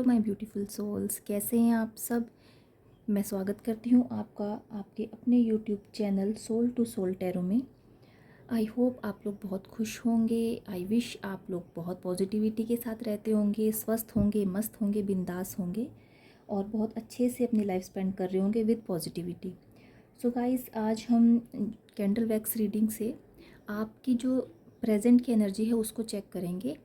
My beautiful souls, कैसे हैं आप सब। मैं स्वागत करती हूँ आपका आपके अपने YouTube channel soul to soul tarot में। आई होप आप लोग बहुत खुश होंगे। आई विश आप लोग बहुत पॉजिटिविटी के साथ रहते होंगे, स्वस्थ होंगे, मस्त होंगे, बिंदास होंगे और बहुत अच्छे से अपनी लाइफ स्पेंड कर रहे होंगे विद पॉजिटिविटी। सो गाइस, आज हम कैंडल वैक्स रीडिंग से आपकी जो प्रेजेंट की एनर्जी है उसको चेक करेंगे,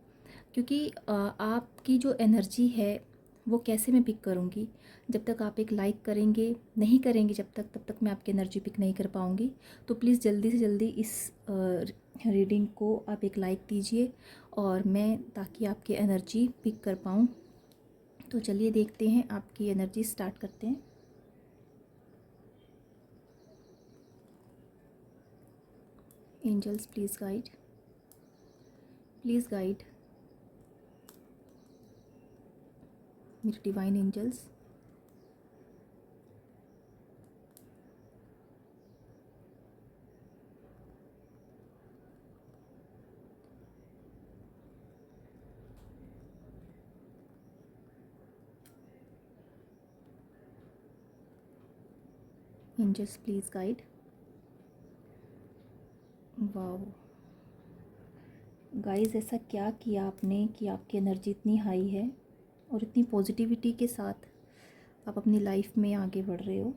क्योंकि आपकी जो एनर्जी है वो कैसे मैं पिक करूँगी। जब तक आप एक लाइक करेंगे नहीं करेंगे तब तक मैं आपकी एनर्जी पिक नहीं कर पाऊँगी। तो प्लीज़ जल्दी से जल्दी इस रीडिंग को आप एक लाइक दीजिए और मैं ताकि आपकी एनर्जी पिक कर पाऊँ। तो चलिए देखते हैं, आपकी एनर्जी स्टार्ट करते हैं। एंजल्स प्लीज़ गाइड मेरे divine angels. Angels please guide. Wow guys, ऐसा क्या किया आपने कि आपकी एनर्जी इतनी हाई है और इतनी पॉजिटिविटी के साथ आप अपनी लाइफ में आगे बढ़ रहे हो।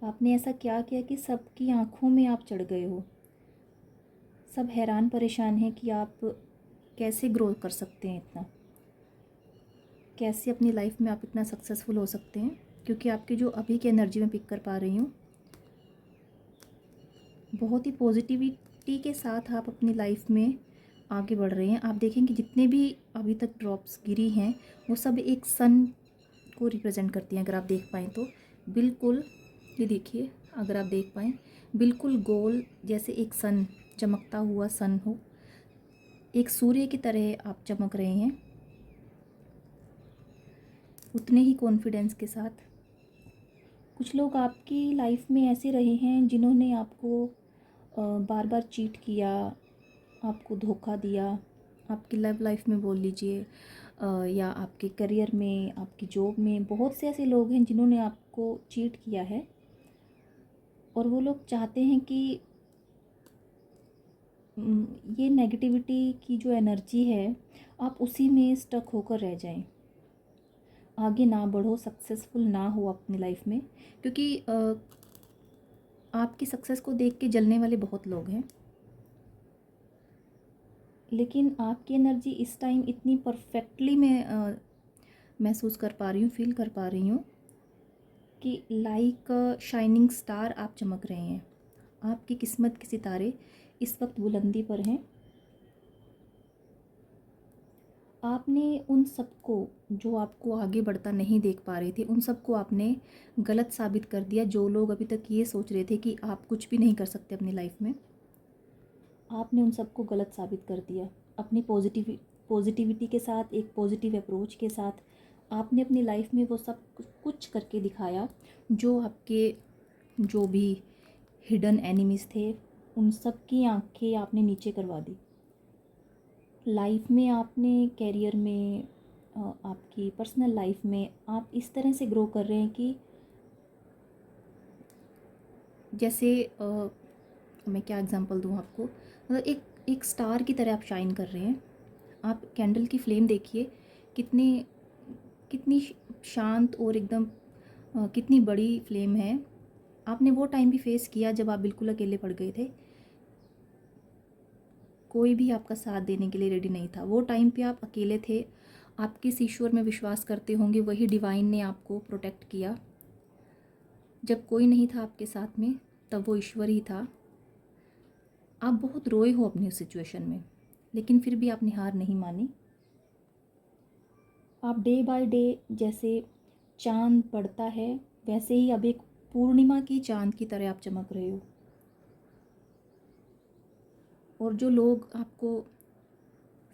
आपने ऐसा क्या किया कि सबकी आंखों में आप चढ़ गए हो। सब हैरान परेशान हैं कि आप कैसे ग्रो कर सकते हैं इतना, कैसे अपनी लाइफ में आप इतना सक्सेसफुल हो सकते हैं। क्योंकि आपकी जो अभी की एनर्जी में पिक कर पा रही हूँ, बहुत ही पॉजिटिविटी के साथ आप अपनी लाइफ में आगे बढ़ रहे हैं। आप देखेंगे जितने भी अभी तक ड्रॉप्स गिरी हैं वो सब एक सन को रिप्रेजेंट करती हैं। अगर आप देख पाएँ तो बिल्कुल, ये देखिए, अगर आप देख पाएँ बिल्कुल गोल, जैसे एक सन, चमकता हुआ सन हो, एक सूर्य की तरह आप चमक रहे हैं उतने ही कॉन्फिडेंस के साथ। कुछ लोग आपकी लाइफ में ऐसे रहे हैं जिन्होंने आपको बार बार चीट किया, आपको धोखा दिया। आपकी लव लाइफ में बोल लीजिए या आपके करियर में, आपकी जॉब में, बहुत से ऐसे लोग हैं जिन्होंने आपको चीट किया है और वो लोग चाहते हैं कि ये नेगेटिविटी की जो एनर्जी है आप उसी में स्टक होकर रह जाएं, आगे ना बढ़ो, सक्सेसफुल ना हो अपनी लाइफ में। क्योंकि आपकी सक्सेस को देख के जलने वाले बहुत लोग हैं, लेकिन आपकी एनर्जी इस टाइम इतनी परफेक्टली मैं महसूस कर पा रही हूँ, फील कर पा रही हूँ कि लाइक शाइनिंग स्टार आप चमक रहे हैं। आपकी किस्मत के सितारे इस वक्त बुलंदी पर हैं। आपने उन सबको जो आपको आगे बढ़ता नहीं देख पा रहे थे, उन सबको आपने गलत साबित कर दिया। जो लोग अभी तक ये सोच रहे थे कि आप कुछ भी नहीं कर सकते अपनी लाइफ में, आपने उन सबको गलत साबित कर दिया। अपनी पॉजिटिविटी के साथ, एक पॉजिटिव अप्रोच के साथ आपने अपनी लाइफ में वो सब कुछ करके दिखाया। जो आपके जो भी हिडन एनिमीज़ थे उन सब की आंखें आपने नीचे करवा दी। लाइफ में आपने, कैरियर में, आपकी पर्सनल लाइफ में आप इस तरह से ग्रो कर रहे हैं कि जैसे मैं क्या एग्जांपल दूँ आपको, मतलब एक स्टार की तरह आप शाइन कर रहे हैं। आप कैंडल की फ्लेम देखिए, कितनी कितनी शांत और एकदम कितनी बड़ी फ्लेम है। आपने वो टाइम भी फेस किया जब आप बिल्कुल अकेले पड़ गए थे, कोई भी आपका साथ देने के लिए रेडी नहीं था। वो टाइम पे आप अकेले थे। आप किस ईश्वर में विश्वास करते होंगे, वही डिवाइन ने आपको प्रोटेक्ट किया। जब कोई नहीं था आपके साथ में तब वो ईश्वर ही था। आप बहुत रोए हो अपनी उस सिचुएशन में, लेकिन फिर भी आपने हार नहीं मानी। आप डे बाय डे जैसे चांद बढ़ता है वैसे ही अब एक पूर्णिमा की चांद की तरह आप चमक रहे हो। और जो लोग आपको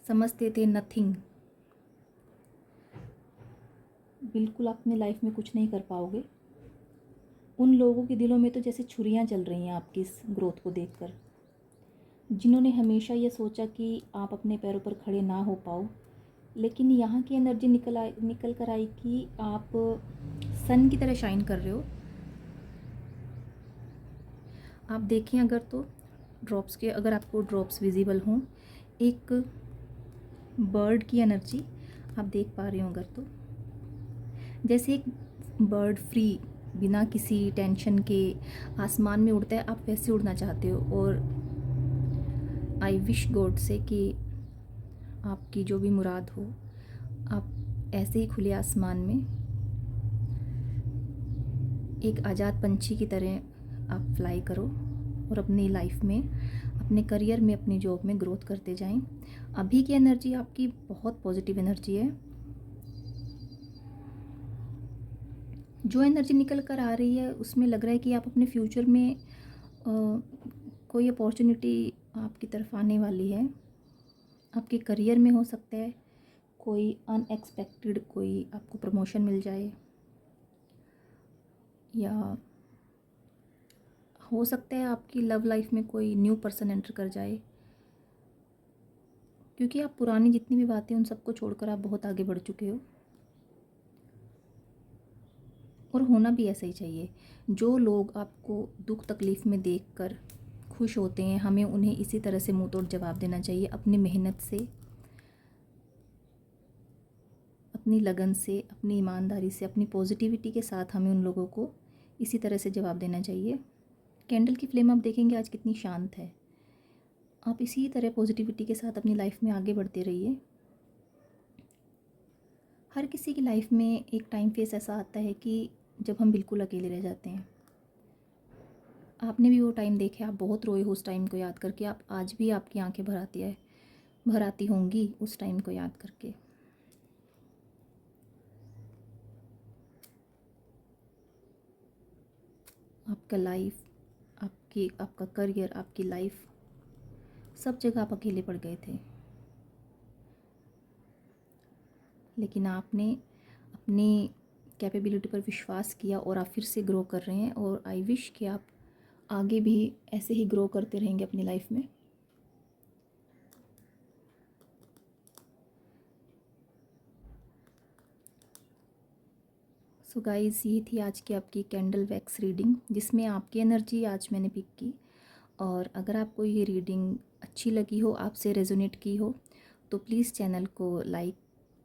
समझते थे नथिंग, बिल्कुल अपने लाइफ में कुछ नहीं कर पाओगे, उन लोगों के दिलों में तो जैसे छुरियां चल रही हैं आपकी इस ग्रोथ को देखकर। जिन्होंने हमेशा ये सोचा कि आप अपने पैरों पर खड़े ना हो पाओ, लेकिन यहाँ की एनर्जी निकल कर आई कि आप सन की तरह शाइन कर रहे हो। आप देखें अगर तो ड्रॉप्स के, अगर आपको ड्रॉप्स विजिबल हों, एक बर्ड की एनर्जी आप देख पा रहे हो अगर तो, जैसे एक बर्ड फ्री बिना किसी टेंशन के आसमान में उड़ता है, आप वैसे उड़ना चाहते हो। और आई विश गॉड से कि आपकी जो भी मुराद हो, आप ऐसे ही खुले आसमान में एक आज़ाद पंछी की तरह आप फ्लाई करो और अपनी लाइफ में, अपने करियर में, अपनी जॉब में ग्रोथ करते जाएं। अभी की एनर्जी आपकी बहुत पॉजिटिव एनर्जी है। जो एनर्जी निकल कर आ रही है उसमें लग रहा है कि आप अपने फ्यूचर में कोई अपॉर्चुनिटी आपकी तरफ आने वाली है। आपके करियर में हो सकता है कोई अनएक्सपेक्टेड कोई आपको प्रमोशन मिल जाए, या हो सकता है आपकी लव लाइफ में कोई न्यू पर्सन एंटर कर जाए, क्योंकि आप पुरानी जितनी भी बातें उन सबको छोड़कर आप बहुत आगे बढ़ चुके हो। और होना भी ऐसा ही चाहिए। जो लोग आपको दुख तकलीफ़ में देखकर खुश होते हैं, हमें उन्हें इसी तरह से मुंह तोड़ जवाब देना चाहिए। अपनी मेहनत से, अपनी लगन से, अपनी ईमानदारी से, अपनी पॉजिटिविटी के साथ हमें उन लोगों को इसी तरह से जवाब देना चाहिए। कैंडल की फ्लेम आप देखेंगे आज कितनी शांत है। आप इसी तरह पॉजिटिविटी के साथ अपनी लाइफ में आगे बढ़ते रहिए। हर किसी की लाइफ में एक टाइम फेस ऐसा आता है कि जब हम बिल्कुल अकेले रह जाते हैं। आपने भी वो टाइम देखे, आप बहुत रोए हो उस टाइम को याद करके। आप आज भी आपकी आंखें भर आती होंगी उस टाइम को याद करके। आपका लाइफ, आपका करियर, आपकी लाइफ, सब जगह आप अकेले पड़ गए थे, लेकिन आपने अपनी कैपेबिलिटी पर विश्वास किया और आप फिर से ग्रो कर रहे हैं। और आई विश कि आप आगे भी ऐसे ही ग्रो करते रहेंगे अपनी लाइफ में। सो गाइस, ये थी आज की आपकी कैंडल वैक्स रीडिंग, जिसमें आपकी एनर्जी आज मैंने पिक की। और अगर आपको ये रीडिंग अच्छी लगी हो, आपसे रेजोनेट की हो, तो प्लीज़ चैनल को लाइक,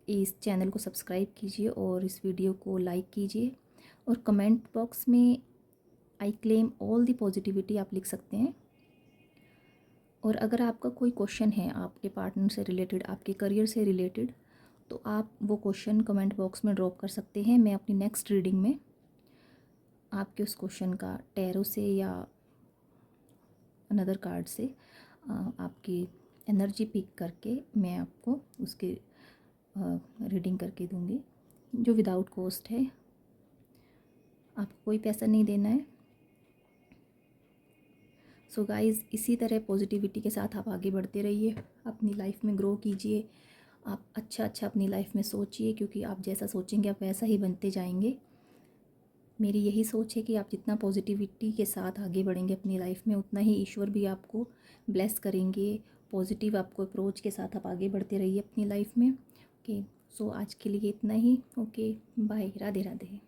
इस चैनल को सब्सक्राइब कीजिए और इस वीडियो को लाइक कीजिए। और कमेंट बॉक्स में I claim all the positivity आप लिख सकते हैं। और अगर आपका कोई क्वेश्चन है आपके पार्टनर से रिलेटेड, आपके करियर से रिलेटेड, तो आप वो क्वेश्चन कमेंट बॉक्स में ड्रॉप कर सकते हैं। मैं अपनी नेक्स्ट रीडिंग में आपके उस क्वेश्चन का टैरो से या अनदर कार्ड से आपकी एनर्जी पिक करके मैं आपको उसकी रीडिंग करके दूंगी, जो विदाउट कॉस्ट है। आपको कोई पैसा नहीं देना है। सो गाइज़, इसी तरह पॉजिटिविटी के साथ आप आगे बढ़ते रहिए, अपनी लाइफ में ग्रो कीजिए। आप अच्छा अपनी लाइफ में सोचिए, क्योंकि आप जैसा सोचेंगे आप वैसा ही बनते जाएंगे। मेरी यही सोच है कि आप जितना पॉजिटिविटी के साथ आगे बढ़ेंगे अपनी लाइफ में, उतना ही ईश्वर भी आपको ब्लेस करेंगे। पॉजिटिव आपको अप्रोच के साथ आप आगे बढ़ते रहिए अपनी लाइफ में। ओके, सो आज के लिए इतना ही। Okay, bye, Radhe Radhe.